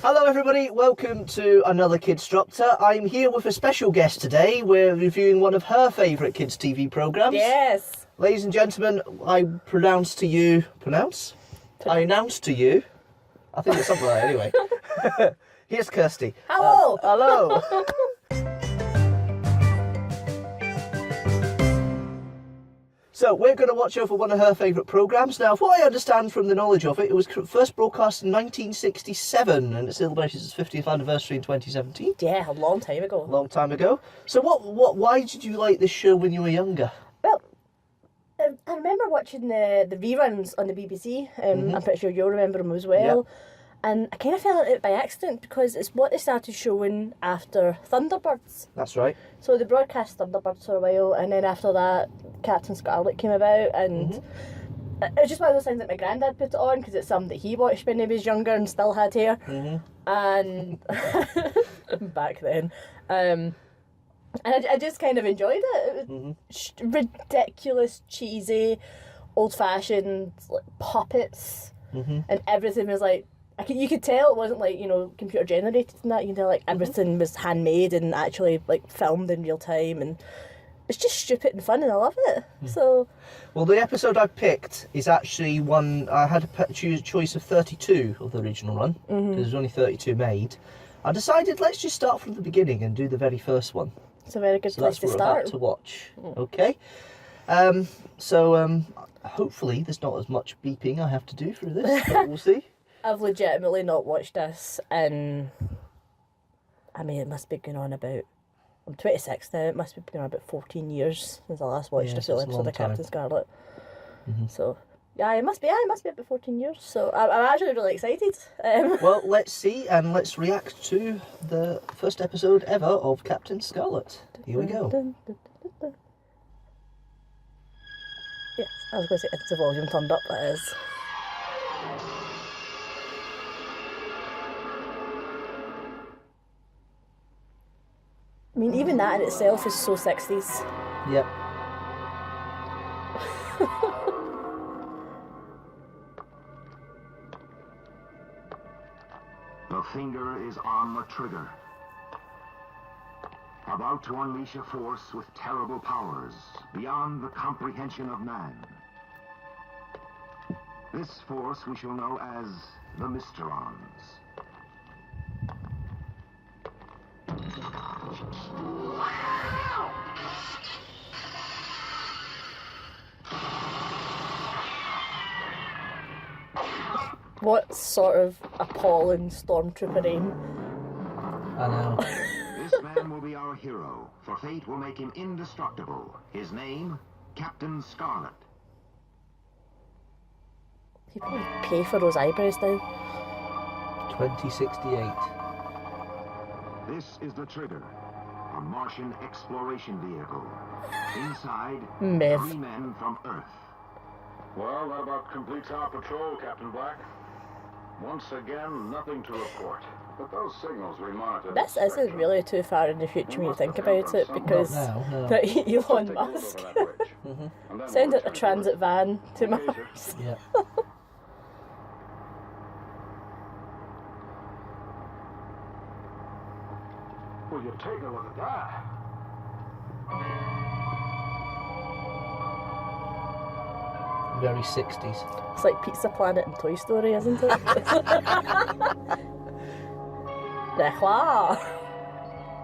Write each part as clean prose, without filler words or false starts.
Hello everybody, welcome to another Kidstructor. I'm here with a special guest today. We're reviewing one of her favourite kids TV programmes. Yes. Ladies and gentlemen, I announce to you, I think it's something like that anyway. Here's Kirsty. Hello. Hello. So we're going to watch over one of her favourite programmes. Now, what I understand from the knowledge of it, it was first broadcast in 1967 and it celebrated its 50th anniversary in 2017. Yeah, a long time ago. Long time ago. So why did you like this show when you were younger? Well, I remember watching the reruns on the BBC. I'm pretty sure you'll remember them as well. Yep. And I kind of fell into it by accident because it's what they started showing after Thunderbirds. That's right. So they broadcast Thunderbirds for a while, and then after that, Captain Scarlet came about, and it was just one of those things that my granddad put it on because it's something that he watched when he was younger and still had hair. And back then. And I just kind of enjoyed it. It was ridiculous, cheesy, old-fashioned like, puppets, and everything was like, you could tell it wasn't like, computer generated and that. You can tell like everything was handmade and actually like filmed in real time, and it's just stupid and fun, and I love it. So, well, the episode I picked is actually one I had a choice of 32 of the original run because there's only 32 made. I decided let's just start from the beginning and do the very first one. it's a very good place to That's what we're start. about to watch. Okay. Hopefully there's not as much beeping I have to do through this, but we'll see. I've legitimately not watched this in, it must be going on about, I'm 26 now, it must be going on about 14 years since I last watched a full episode of Captain Scarlet. So, yeah, it must be about 14 years, so I'm actually really excited. Well, let's see and let's react to the first episode ever of Captain Scarlet. Here we go. Yes, I was going to say, it's the volume turned up, that is. I mean, even that in itself is so 60s. Yep. The finger is on the trigger. About to unleash a force with terrible powers beyond the comprehension of man. This force we shall know as the Mysterons. What sort of appalling stormtrooper aim? I know. This man will be our hero, for fate will make him indestructible. His name, Captain Scarlet. People would pay for those eyebrows now. 2068. This is the trigger, a Martian exploration vehicle. Inside, Myth. 3 men from Earth. Well, that about completes our patrol, Captain Black. Once again, nothing to report. But those signals we monitored... This isn't really too far in the future when you think about it, because No. Elon Musk sent a transit van to Mars. Yeah. Will you take a look at that? Very 60s. It's like Pizza Planet and Toy Story, isn't it? The claw.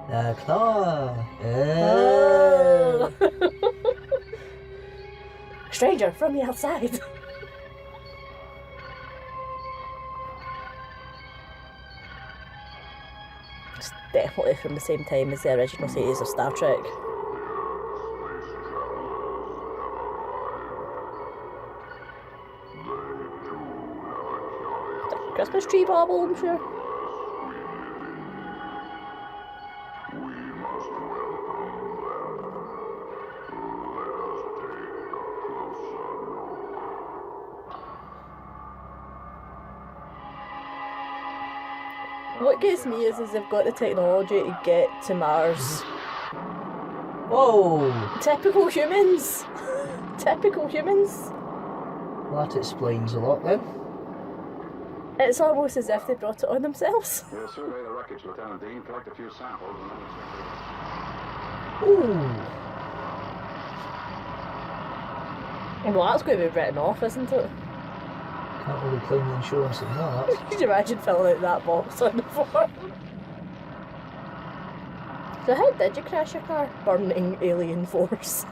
The claw. Oh. Stranger from the outside. It's definitely from the same time as the original series of Star Trek. Christmas tree bauble, I'm sure. What gets me is they've got the technology to get to Mars. Whoa! Typical humans! Typical humans! Well, that explains a lot then. It's almost as if they brought it on themselves. We'll survey the wreckage, Lieutenant Dean, collect a few samples, and then inspect Ooh. Well, that's going to be written off, isn't it? Can't really claim the insurance on that. Could you imagine filling out that box on the form? So how did you crash your car? Burning alien force.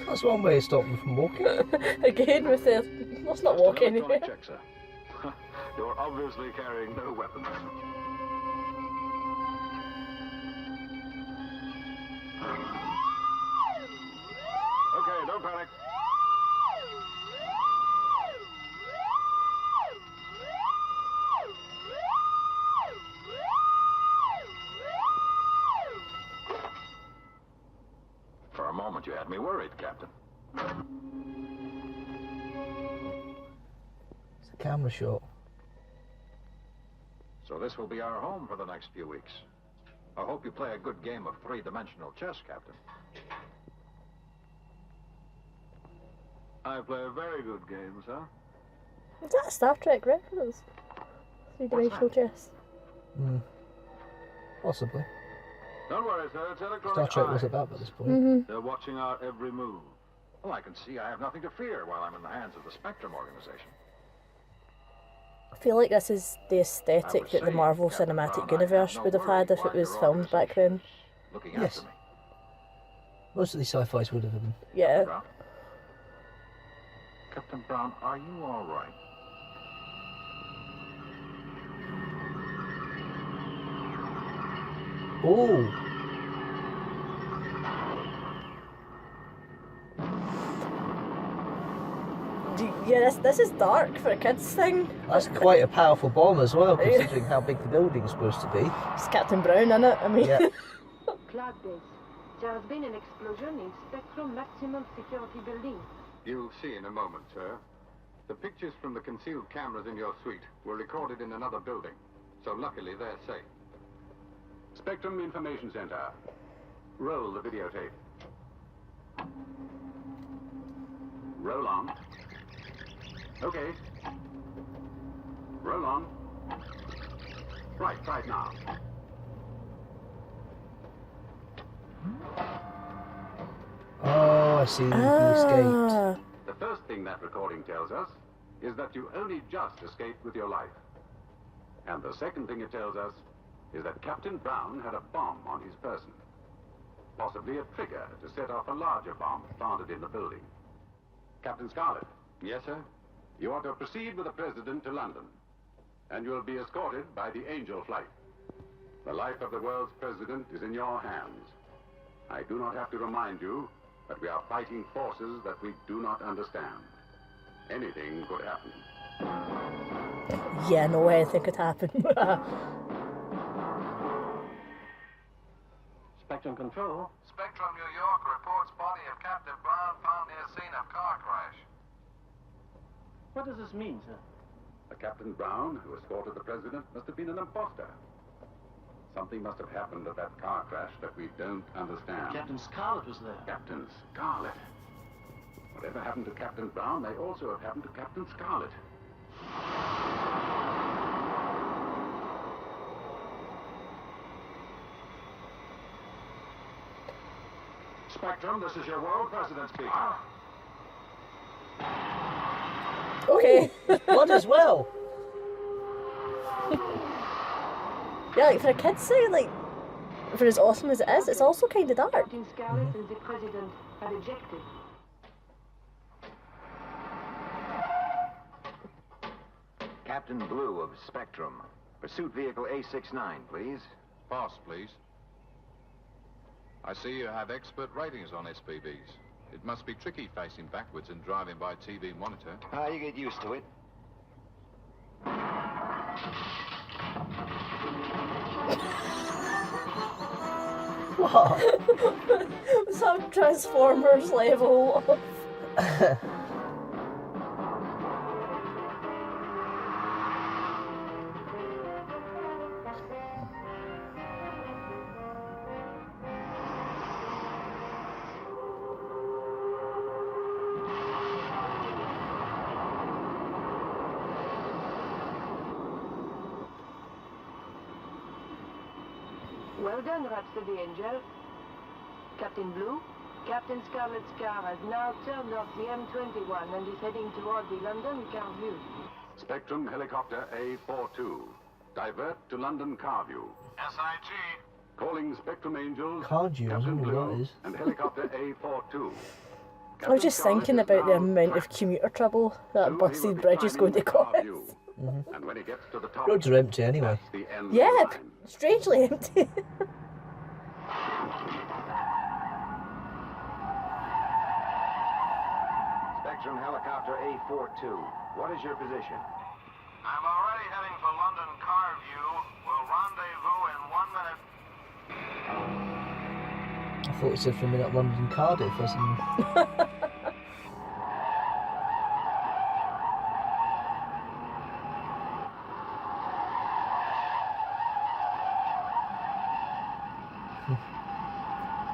That's one way of stopping them from walking. Again with the... Let's not walk anywhere. check, sir. You're obviously carrying no weapons. Okay, don't panic. For a moment, you had me worried, Captain. It's a camera shot. So this will be our home for the next few weeks. I hope you play a good game of three-dimensional chess, Captain. I play a very good game, sir. Is that a Star Trek reference? Three-dimensional chess. Possibly. Don't worry, sir. It's electronic. Star Trek was eye. about at this point. They're watching our every move. Well, I can see I have nothing to fear while I'm in the hands of the Spectrum organization. I feel like this is the aesthetic that the Marvel Cinematic Universe would have had if it was filmed back then. Looking Yes. after me. Most of these sci-fis would have been. Yeah. Brown? Captain Brown, are you all right? Ooh. Yeah, this is dark for a kids thing. That's quite a powerful bomb as well, considering how big the building's supposed to be. It's Captain Brown, innit? I mean... Yeah. Cloud base. There has been an explosion in Spectrum Maximum Security Building. You'll see in a moment, sir. The pictures from the concealed cameras in your suite were recorded in another building, so luckily they're safe. Spectrum Information Center. Roll the videotape. Roll on. Okay. Roll on. Right now. Oh, I see. He escaped. Ah, The first thing that recording tells us is that you only just escaped with your life. And the second thing it tells us is that Captain Brown had a bomb on his person. Possibly a trigger to set off a larger bomb planted in the building. Captain Scarlet. Yes, sir? You are to proceed with the President to London. And you will be escorted by the Angel flight. The life of the world's President is in your hands. I do not have to remind you that we are fighting forces that we do not understand. Anything could happen. yeah, no way anything could happen. Spectrum Control. Spectrum, New York reports body of Captain Brown found near scene of car crash. What does this mean, sir? Captain Brown, who escorted the President, must have been an imposter. Something must have happened at that car crash that we don't understand. Captain Scarlet was there. Captain Scarlet. Whatever happened to Captain Brown may also have happened to Captain Scarlet. Spectrum, this is your world president speaking. Okay. Blood as well. Yeah, like for a kid's thing, like, for as awesome as it is, it's also kind of dark. Captain Scarlet and the President have ejected. Captain Blue of Spectrum. Pursuit vehicle A69, please. Pass, please. I see you have expert ratings on SPVs. It must be tricky facing backwards and driving by TV monitor. Ah, you get used to it. What? Some Transformers level of... Well done, Rhapsody Angel. Captain Blue, Captain Scarlet's car has now turned off the M21 and is heading toward the London Carview. Spectrum Helicopter A42. Divert to London Carview. SIG. Calling Spectrum Angels, Carview, I Captain don't know what that Blue, is. and Helicopter A42. I was just thinking about the amount of commuter trouble that busted bridge is going to cause. And when he gets to the top, Roads are empty anyway. that's the end of Yeah, the line. strangely empty. Spectrum Helicopter A42. What is your position? I'm already heading for London Carview. We'll rendezvous in 1 minute. I thought it said for a minute London Cardiff or something.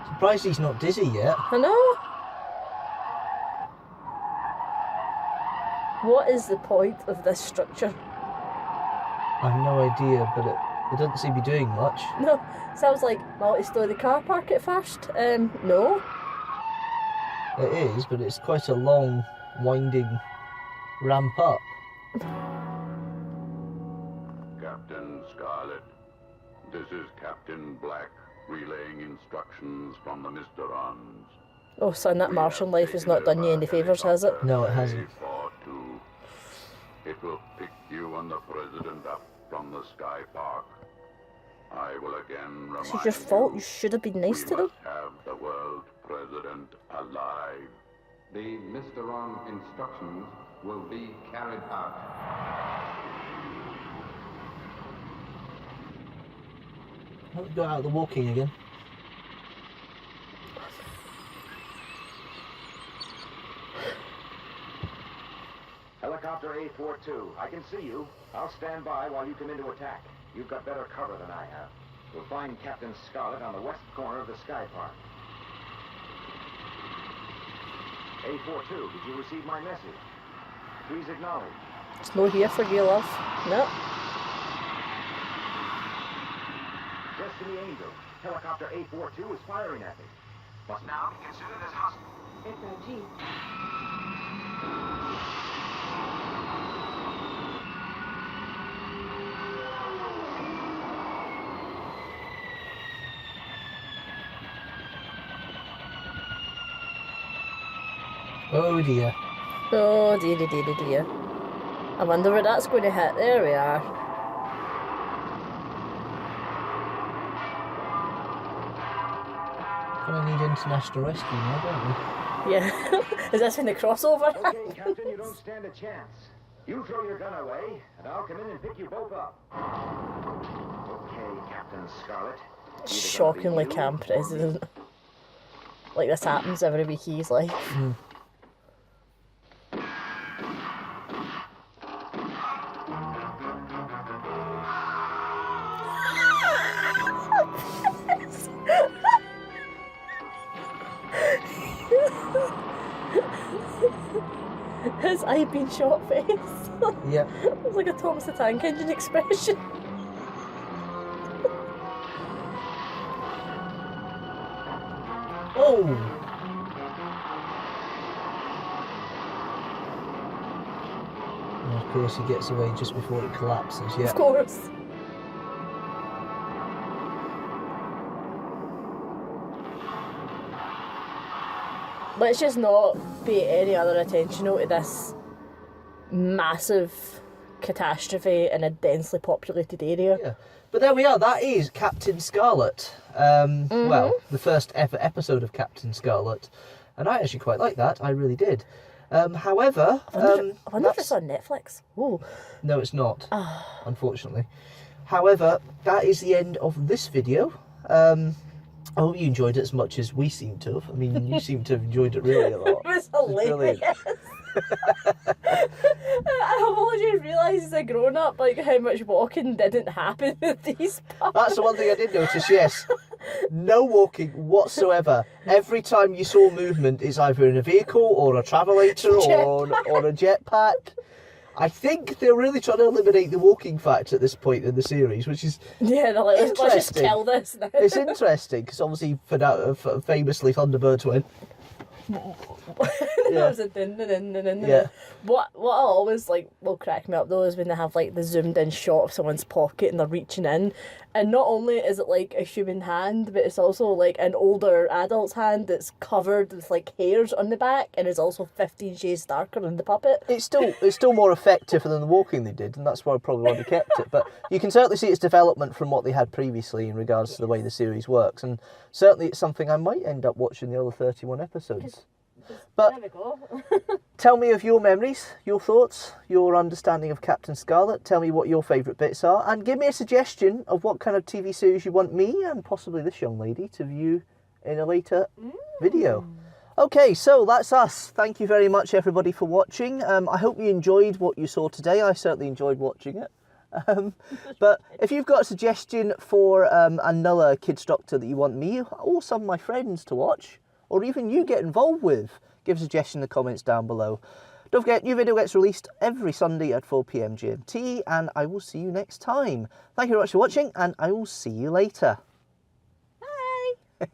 Surprised he's not dizzy yet. I know. What is the point of this structure? I have no idea, but it doesn't seem to be doing much. No, sounds like multi-story car park at first. No. It is, but it's quite a long, winding ramp up. Captain Scarlet, this is Captain Black relaying instructions from the Mysterons. Oh son, that Martian life has not done you any favours, has it? No, it hasn't. A42. It will pick you and the President up from the Sky Park. I will again remind This is your fault, you should have been nice to we them. must have the world President alive. The Mysteron instructions will be carried out. Let's go out the walking again. Helicopter A42. I can see you. I'll stand by while you come into attack. You've got better cover than I have. We'll find Captain Scarlet on the west corner of the Sky Park. A42, did you receive my message? Please acknowledge. It's no here for you, love. No. Destiny Angel. Helicopter A42 is firing at me. Must Now be considered as hostile. SIG. Oh dear. Oh dear, dear, dear, dear. I wonder where that's going to hit. There we are. Gonna need international rescue now, don't we? Yeah. Is this in the crossover? Okay, Captain, you don't stand a chance. You throw your gun away, and I'll come in and pick you both up. Okay, Captain Scarlet. Shockingly calm president. Like this happens every week of his life. His I've been shot face. Yep. It's like a Thomas the Tank Engine expression. Oh! And of course he gets away just before it collapses, yeah. Of course. Let's just not pay any other attention to this massive catastrophe in a densely populated area. Yeah. But there we are, that is Captain Scarlet. Well, the first ever episode of Captain Scarlet. And I actually quite like that, I really did. However... I wonder if it's on Netflix. Ooh. No, it's not, unfortunately. However, that is the end of this video. I hope you enjoyed it as much as we seem to have. I mean, you seem to have enjoyed it really a lot. It was hilarious. I've only just realised as a grown-up, like, how much walking didn't happen with these pups. That's the one thing I did notice, yes. No walking whatsoever. Every time you saw movement, it's either in a vehicle or a travelator or a jetpack. I think they're really trying to eliminate the walking factor at this point in the series, which is they're like, let's just kill this now. It's interesting, because obviously, famously, Thunderbirds went... That was a din. What I always will crack me up though is when they have the zoomed in shot of someone's pocket and they're reaching in, and not only is it like a human hand, but it's also like an older adult's hand that's covered with hairs on the back and is also 15 shades darker than the puppet. It's still more effective than the walking they did, and that's why I probably would have kept it. But you can certainly see its development from what they had previously in regards to the way the series works, and certainly it's something I might end up watching the other 31 episodes. But there we go. Tell me of your memories, your thoughts, your understanding of Captain Scarlet. Tell me what your favourite bits are, and give me a suggestion of what kind of TV series you want me and possibly this young lady to view in a later video. Okay, so that's us. Thank you very much, everybody, for watching. I hope you enjoyed what you saw today. I certainly enjoyed watching it. But if you've got a suggestion for another Kidstructor that you want me or some of my friends to watch, or even you get involved with, give a suggestion in the comments down below. Don't forget, new video gets released every Sunday at 4 PM GMT, and I will see you next time. Thank you very much for watching, and I will see you later. Bye!